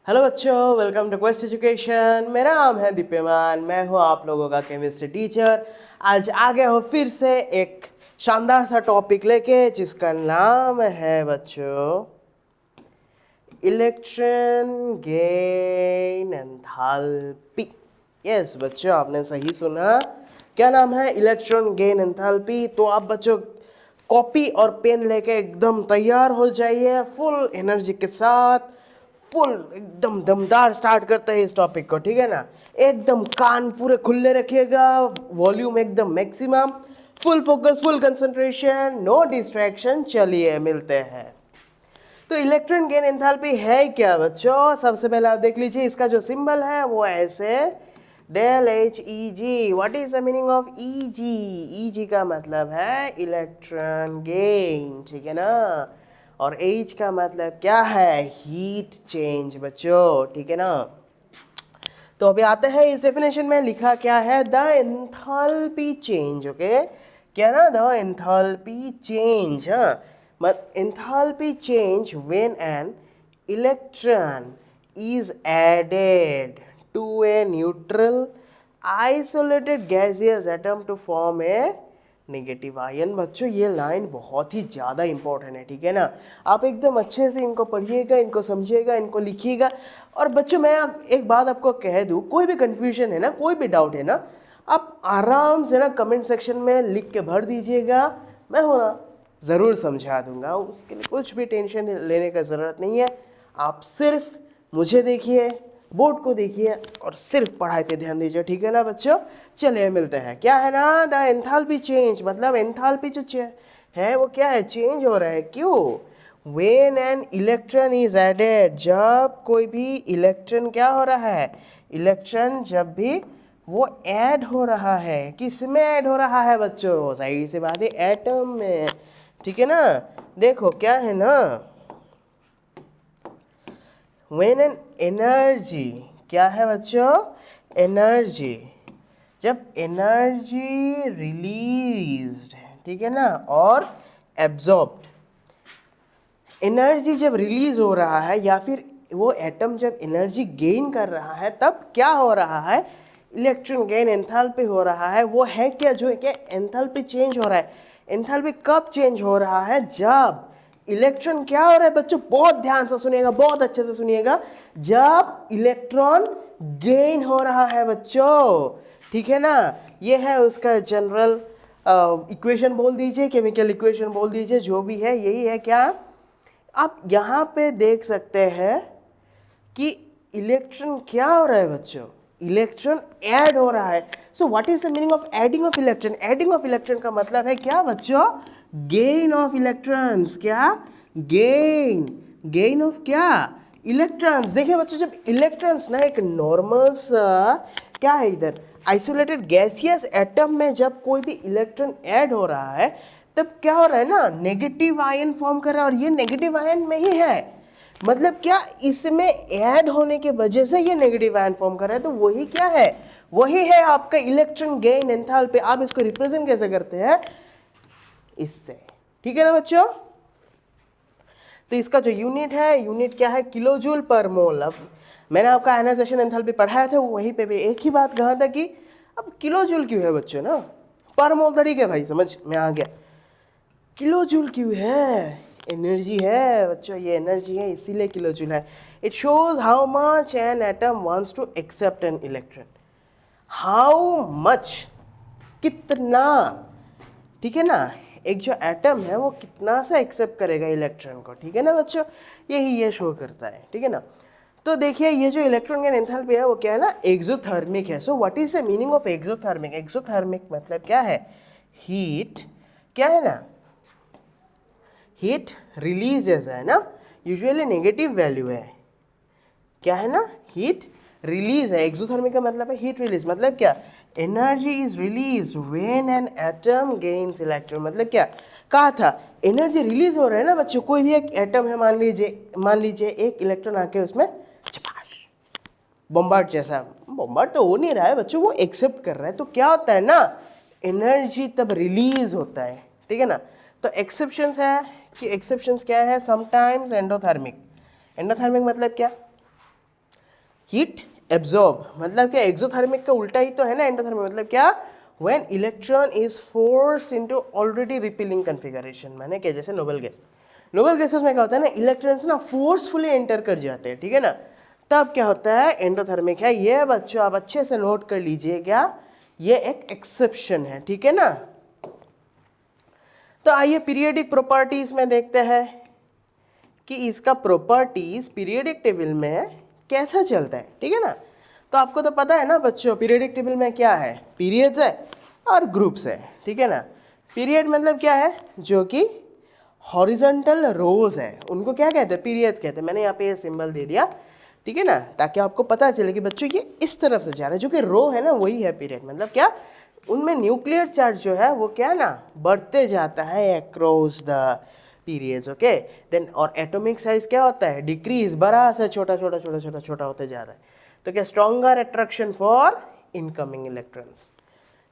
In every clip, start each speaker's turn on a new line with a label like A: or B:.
A: Hello बच्चों, welcome to quest education. मेरा नाम है दिप्यमान, मैं हूँ आप लोगों का केमिस्ट्री टीचर। आज आ गया हूँ फिर से एक शानदार सा टॉपिक लेके जिसका नाम है बच्चों इलेक्ट्रॉन गेन एंथैल्पी। यस बच्चों, आपने सही सुना। क्या नाम है? Electron gain enthalpy. तो आप बच्चों कॉपी और पेन लेके एकदम तैयार हो जाइए, फुल एनर्जी के साथ, फुल एकदम दमदार स्टार्ट करते हैं इस टॉपिक को, ठीक है ना। एकदम कान पूरे खुले रखिएगा, वॉल्यूम एकदम maximum, full focus, full concentration, no distraction. चलिए मिलते हैं। तो इलेक्ट्रॉन गेन एंथैल्पी है क्या बच्चों? सबसे पहले आप देख लीजिए, इसका जो सिंबल है वो ऐसे del H E G. What is the meaning of E G? E G का मतलब है इलेक्ट्रॉन गेन, ठीक है ना। और एच का मतलब क्या है? हीट चेंज बच्चों, ठीक है ना। तो अभी आते हैं इस डेफिनेशन में, लिखा क्या है? The enthalpy change. ओके, क्या ना? The enthalpy change. हाँ, enthalpy change when an electron is added to a neutral isolated gaseous atom to form a negative ion. बच्चों ये लाइन बहुत ही ज़्यादा इंपॉर्टेंट है, ठीक है ना। आप एकदम अच्छे से इनको पढ़िएगा, इनको समझिएगा, इनको लिखिएगा। और बच्चों मैं एक बात आपको कह दूँ, कोई भी कन्फ्यूजन है ना, कोई भी डाउट है ना, आप आराम से ना कमेंट सेक्शन में लिख के भर दीजिएगा, मैं हूँ ना, ज़रूर समझा दूंगा। उसके लिए कुछ भी टेंशन लेने का ज़रूरत नहीं है। आप सिर्फ मुझे देखिए, बोर्ड को देखिए और सिर्फ पढ़ाई पे ध्यान दीजिए, ठीक है ना बच्चों। चलिए मिलते हैं। क्या है ना? द एंथैल्पी चेंज, मतलब एंथैल्पी जो है वो क्या है? चेंज हो रहा है। क्यों? When an electron is added, जब कोई भी इलेक्ट्रॉन क्या हो रहा है? इलेक्ट्रॉन जब भी वो ऐड हो रहा है, किस में ऐड हो रहा है बच्चों? सही से बात है, एटम में, ठीक है ना। देखो क्या है ना, व्हेन एन एनर्जी, क्या है बच्चों? एनर्जी, जब एनर्जी रिलीज्ड, ठीक है ना, और एब्जॉर्ब्ड, एनर्जी जब रिलीज हो रहा है या फिर वो एटम जब एनर्जी गेन कर रहा है, तब क्या हो रहा है? इलेक्ट्रॉन गेन एंथैल्पी हो रहा है। वो है क्या? जो है क्या? एंथैल्पी चेंज हो रहा है। एंथैल्पी कब चेंज हो रहा है? जब इलेक्ट्रॉन क्या हो रहा है बच्चों? बहुत ध्यान से सुनिएगा, बहुत अच्छे से सुनिएगा। जब इलेक्ट्रॉन गेन हो रहा है बच्चों, ठीक है ना। ये है उसका जनरल इक्वेशन बोल दीजिए, केमिकल इक्वेशन बोल दीजिए, जो भी है यही है। क्या आप यहाँ पे देख सकते हैं कि इलेक्ट्रॉन क्या हो रहा है बच्चों? इलेक्ट्रॉन ऐड हो रहा है। So what is the meaning of adding of electron? Adding of electron का मतलब है क्या बच्चों? Gain of electrons. क्या? गेन, गेन ऑफ क्या? इलेक्ट्रॉन्स। देखिए बच्चों, जब इलेक्ट्रॉन्स ना एक नॉर्मल सा क्या है, इधर आइसोलेटेड गैसियस एटम में जब कोई भी इलेक्ट्रॉन ऐड हो रहा है, तब क्या हो रहा है ना? नेगेटिव आयन फॉर्म कर रहा है। और ये नेगेटिव आयन में ही है, मतलब क्या? इसमें ऐड होने के वजह से ये नेगेटिव आयन फॉर्म कर रहा है। तो वही क्या है? वही है आपका इलेक्ट्रॉन गेन एंथैल्पी। आप इसको रिप्रेजेंट कैसे करते हैं? इससे, ठीक है ना बच्चों। तो इसका जो यूनिट है, यूनिट क्या है? किलो जूल पर मोल। अब मैंने आपका आयनाइजेशन एंथैल्पी पढ़ाया था, वहीं पे भी एक ही बात कहा था कि अब किलो जूल क्यों है बच्चों ना, पर मोल ठीक है भाई, समझ में आ गया। किलो जूल क्यों है? एनर्जी है बच्चों, ये एनर्जी है, इसीलिए किलो जूल है। It shows how much an atom wants to accept an electron. How much, कितना, ठीक है ना। एक जो एटम है वो कितना सा एक्सेप्ट करेगा इलेक्ट्रॉन को, ठीक है ना बच्चों। यही ये शो करता है, ठीक है ना। तो देखिए ये जो इलेक्ट्रॉन गेन एंथैल्पी है वो क्या है ना? एक्सोथर्मिक है। So what is the meaning of exothermic? Exothermic मतलब क्या है? हीट, क्या है ना, हीट रिलीज जैसा है ना, यूजुअली नेगेटिव वैल्यू है। क्या है ना? हीट रिलीज है। एक्सोथर्मिक का मतलब है हीट रिलीज। मतलब क्या? Energy is release when an atom gains electron. मतलब क्या कहा था? एनर्जी रिलीज हो रहा है ना बच्चों। कोई भी एक एटम है, मान लीजिए एक इलेक्ट्रॉन आके उसमें चपाश, बम्बार्ड जैसा, बम्बार्ड तो हो नहीं रहा है बच्चों, वो एक्सेप्ट कर रहा है। तो क्या होता है ना? एनर्जी तब रिलीज होता है, ठीक है ना। तो एक्सेप्शंस है कि एक्सेप्शंस क्या है? Sometimes endothermic. एंडोथर्मिक मतलब क्या? हीट एब्जॉर्ब मतलब क्या, एक्सोथर्मिक का उल्टा ही तो है ना एंडोथर्मिक, मतलब क्या, when electron is forced into already repelling configuration, माने क्या, जैसे नोबल गैस, नोबल गैसेस में क्या होता है ना, इलेक्ट्रॉन्स ना फोर्सफुली एंटर कर जाते हैं, ठीक है ना, तब क्या होता है, एंडोथर्मिक है। ये बच्चों आप अच्छे से नोट कर लीजिएगा, ये एक एक्सेप्शन है, ठीक है ना। तो आइए पीरियोडिक प्रॉपर्टीज में देखते हैं कि इसका प्रॉपर्टीज पीरियोडिक टेबल में कैसा चलता है, ठीक है ना। तो आपको तो पता है ना बच्चों, पीरियोडिक टेबल में क्या है, पीरियड्स है और ग्रुप्स है, ठीक है ना। पीरियड मतलब क्या है, जो कि हॉरिजॉन्टल रोज है, उनको क्या कहते हैं, पीरियड्स कहते हैं। मैंने यहाँ पे ये सिंबल दे दिया, ठीक है ना, ताकि आपको पता चले कि बच्चों ये इस तरफ से जा रहा है, जो कि रो है ना वही है पीरियड, मतलब क्या, उनमें न्यूक्लियर चार्ज जो है वो क्या ना बढ़ते जाता है across the periods, okay. Then और एटॉमिक साइज क्या होता है, डिक्रीज, बड़ा सा छोटा छोटा छोटा छोटा छोटा होते जा रहा है। तो क्या, stronger attraction for incoming electrons,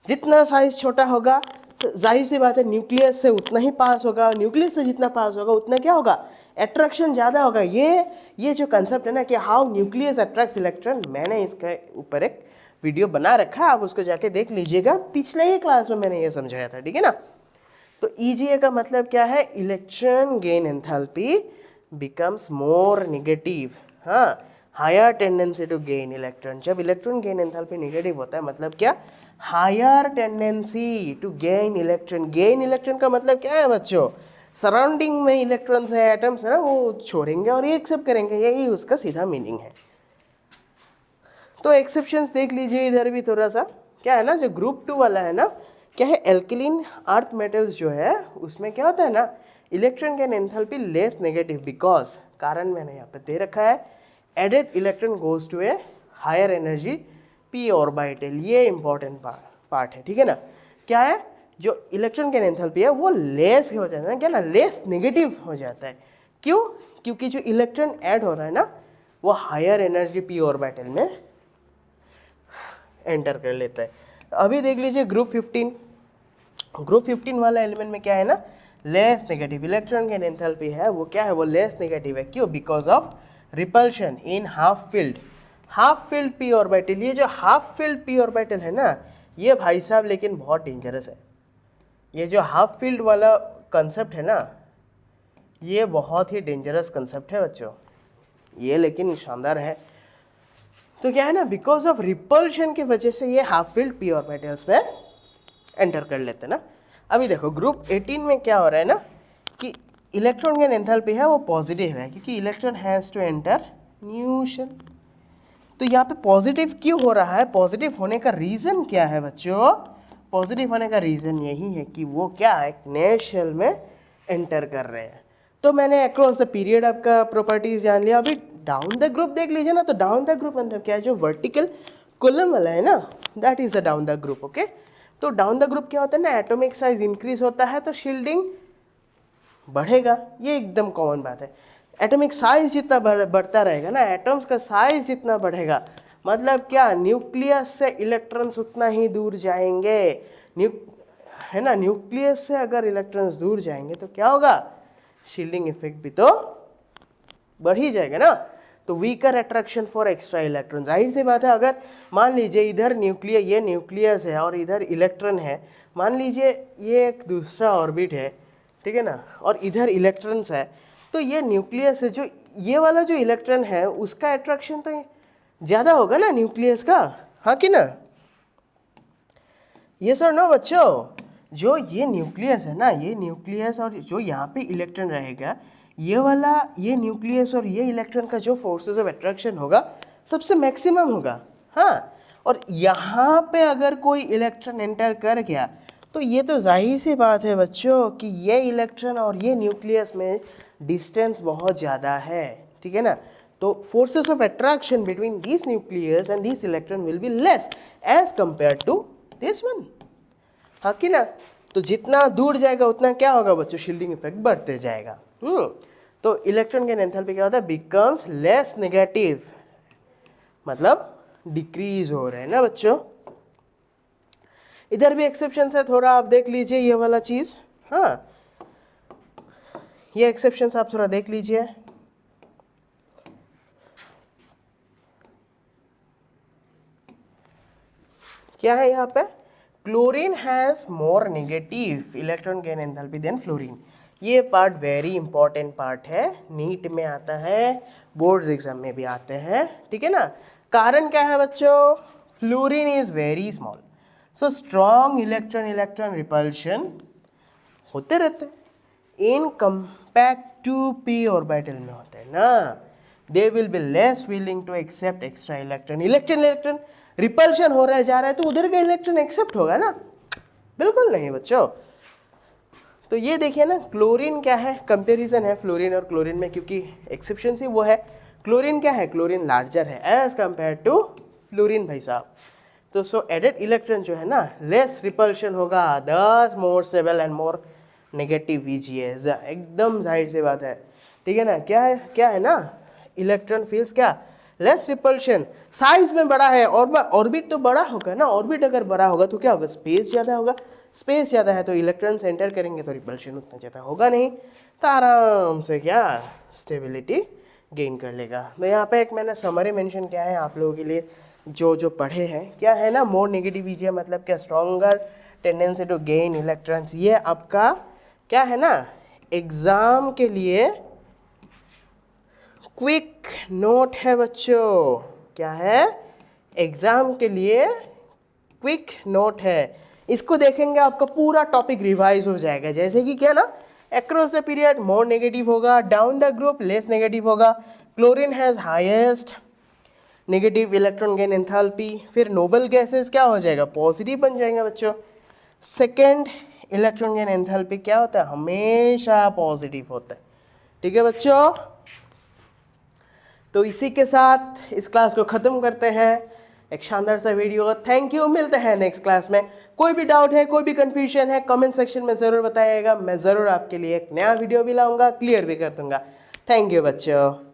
A: जितना साइज छोटा होगा तो जाहिर सी बात है न्यूक्लियस से उतना ही पास होगा, न्यूक्लियस से जितना पास होगा उतना क्या होगा, अट्रैक्शन ज़्यादा होगा। ये जो कंसेप्ट है ना कि हाउ न्यूक्लियस अट्रैक्ट्स इलेक्ट्रॉन, मैंने इसके ऊपर एक वीडियो बना रखा है, आप उसको जाके देख लीजिएगा, पिछले ही क्लास में मैंने ये समझाया था, ठीक है ना। तो EGA का मतलब क्या है, electron gain enthalpy becomes more negative, हाँ, higher tendency to gain electron. जब इलेक्ट्रॉन गेन एंथैल्पी नेगेटिव होता है मतलब क्या, higher tendency to gain electron. Gain electron का मतलब क्या है बच्चों, सराउंडिंग में इलेक्ट्रॉन्स है, एटम्स है ना, वो छोड़ेंगे और ये एक्सेप्ट करेंगे, यही उसका सीधा मीनिंग है। तो एक्सेप्शंस देख लीजिए इधर भी थोड़ा सा, क्या है ना, जो ग्रुप 2 वाला है ना, क्या है, एल्कलीन अर्थ मेटल्स जो है उसमें क्या होता है ना, electron gain enthalpy less negative because, कारण मैंने यहाँ पे दे रखा है, added electron goes to a higher energy p orbital, ये इंपॉर्टेंट पार्ट है, ठीक है ना। क्या है, जो इलेक्ट्रॉन गेन एंथैल्पी है वो लेस हो जाता है, क्या ना, लेस नेगेटिव हो जाता है। क्यों, क्योंकि जो इलेक्ट्रॉन ऐड हो रहा है ना वो हायर एनर्जी p ऑर्बिटल में एंटर कर लेता है। अभी देख लीजिए ग्रुप 15, ग्रुप 15 वाला एलिमेंट में क्या है ना, less negative, electron gain enthalpy है वो क्या है, वो लेस नेगेटिव है। क्यों, because of repulsion in half field, half field p orbital. ये जो हाफ फील्ड p ऑर्बिटल है ना, ये भाई साहब लेकिन बहुत डेंजरस है। ये जो हाफ फील्ड वाला कंसेप्ट है ना, ये बहुत ही डेंजरस कंसेप्ट है बच्चों, ये लेकिन शानदार है। तो क्या है ना, बिकॉज ऑफ रिपल्शन की वजह से ये हाफ फील्ड p ऑर्बिटल्स में एंटर कर लेते हैं ना। अभी देखो ग्रुप 18 में क्या हो रहा है ना, कि इलेक्ट्रॉन गेन एंथैल्पी है वो पॉजिटिव है, क्योंकि electron has to enter new shell. तो यहाँ पे पॉजिटिव क्यों हो रहा है, पॉजिटिव होने का रीज़न क्या है बच्चों, पॉजिटिव होने का रीज़न यही है कि वो क्या है, एक नए शेल में एंटर कर रहे हैं। तो मैंने अक्रॉस द पीरियड आपका प्रॉपर्टीज जान लिया। अभी डाउन द ग्रुप देख लीजिए ना, तो डाउन द ग्रुप मतलब क्या है, जो वर्टिकल कॉलम वाला है ना, that is the down the group, okay. तो डाउन द ग्रुप क्या होता है ना, एटॉमिक साइज इंक्रीज होता है तो शील्डिंग बढ़ेगा, ये एकदम कॉमन बात है। एटॉमिक साइज जितना बढ़ता रहेगा ना, एटम्स का साइज जितना बढ़ेगा मतलब क्या, न्यूक्लियस से इलेक्ट्रॉन्स उतना ही दूर जाएंगे। है ना, न्यूक्लियस से अगर इलेक्ट्रॉन्स दूर जाएंगे तो क्या होगा, शील्डिंग इफेक्ट भी तो बढ़ ही जाएगा ना। तो weaker attraction for extra electron, जाहिर सी बात है, अगर मान लीजिए इधर न्यूक्लियस, ये न्यूक्लियस है और इधर इलेक्ट्रॉन है, मान लीजिए ये एक दूसरा ऑर्बिट है, ठीक है ना, और इधर इलेक्ट्रॉन्स है, तो ये न्यूक्लियस है, जो ये वाला जो इलेक्ट्रॉन है उसका अट्रैक्शन तो ज़्यादा होगा ना न्यूक्लियस का, हाँ कि ना। ये सर नो बच्चों, जो ये न्यूक्लियस है ना, ये न्यूक्लियस और जो यहाँ पे इलेक्ट्रॉन रहेगा, ये वाला, ये न्यूक्लियस और ये इलेक्ट्रॉन का जो फोर्सेस ऑफ अट्रैक्शन होगा सबसे मैक्सिमम होगा, हाँ। और यहाँ पे अगर कोई इलेक्ट्रॉन एंटर कर गया तो ये तो जाहिर सी बात है बच्चों कि ये इलेक्ट्रॉन और ये न्यूक्लियस में डिस्टेंस बहुत ज़्यादा है, ठीक है ना। तो forces of attraction between this nucleus and this electron will be less as compare to this one, हाँ कि ना। तो जितना दूर जाएगा उतना क्या होगा बच्चों, शील्डिंग इफेक्ट बढ़ते जाएगा। तो इलेक्ट्रॉन गेन एंथैल्पी क्या होता है, बिकम्स लेस नेगेटिव, मतलब डिक्रीज हो रहे हैं ना बच्चों। इधर भी एक्सेप्शन है, थोड़ा आप देख लीजिए ये वाला चीज, हाँ, ये एक्सेप्शन आप थोड़ा देख लीजिए। क्या है यहाँ पे, chlorine has more negative electron gain enthalpy than fluorine. ये पार्ट वेरी इंपॉर्टेंट पार्ट है, नीट में आता है, बोर्ड्स एग्जाम में भी आते हैं, ठीक है ना। कारण क्या है बच्चों, fluorine is very small, so strong electron electron repulsion होते रहते हैं इन कंपैक्ट टू पी ऑर्बिटल में होते हैं ना, they will be less willing to accept extra electron. Electron electron repulsion हो रहा है, जा रहा है, तो उधर का इलेक्ट्रॉन एक्सेप्ट होगा ना, बिल्कुल नहीं बच्चों। तो ये देखिए ना, क्लोरीन क्या है, कंपैरिजन है फ्लोरीन और क्लोरीन में, क्योंकि एक्सेप्शन से वो है, क्लोरीन क्या है, क्लोरीन लार्जर है एज कंपेयर टू फ्लोरीन भाई साहब। तो सो एडेड इलेक्ट्रॉन जो है ना, लेस रिपल्शन होगा, दस more stable and more negative VGS, एकदम जाहिर सी बात है, ठीक है ना। क्या है ना, इलेक्ट्रॉन फील्ड्स क्या, लेस रिपल्शन, साइज में बड़ा है, और ऑर्बिट तो बड़ा होगा ना, ऑर्बिट अगर बड़ा होगा तो क्या होगा, स्पेस ज़्यादा होगा, स्पेस ज़्यादा है तो इलेक्ट्रॉन्स एंटर करेंगे तो रिपल्शन उतना ज़्यादा होगा नहीं, तो आराम से क्या स्टेबिलिटी गेन कर लेगा। तो यहाँ पे एक मैंने समरी मेंशन किया है आप लोगों के लिए, जो पढ़े हैं, क्या है ना, मोर नेगेटिव VGS मतलब क्या, stronger tendency to gain electrons. ये आपका क्या है ना, एग्जाम के लिए क्विक नोट है बच्चों, क्या है, एग्जाम के लिए क्विक नोट है। इसको देखेंगे आपका पूरा टॉपिक रिवाइज हो जाएगा, जैसे कि क्या ना, across the period more negative होगा, down the group less negative होगा, chlorine has highest negative electron gain enthalpy, फिर नोबल गैसेस क्या हो जाएगा, पॉजिटिव बन जाएंगे बच्चों। सेकेंड इलेक्ट्रॉन गेन एंथैल्पी क्या होता है, हमेशा पॉजिटिव होता है, ठीक है बच्चों। तो इसी के साथ इस क्लास को ख़त्म करते हैं, एक शानदार सा वीडियो। थैंक यू, मिलते हैं नेक्स्ट क्लास में। कोई भी डाउट है, कोई भी कंफ्यूजन है, कमेंट सेक्शन में ज़रूर बताइएगा, मैं ज़रूर आपके लिए एक नया वीडियो भी लाऊंगा, क्लियर भी कर दूंगा। थैंक यू बच्चों।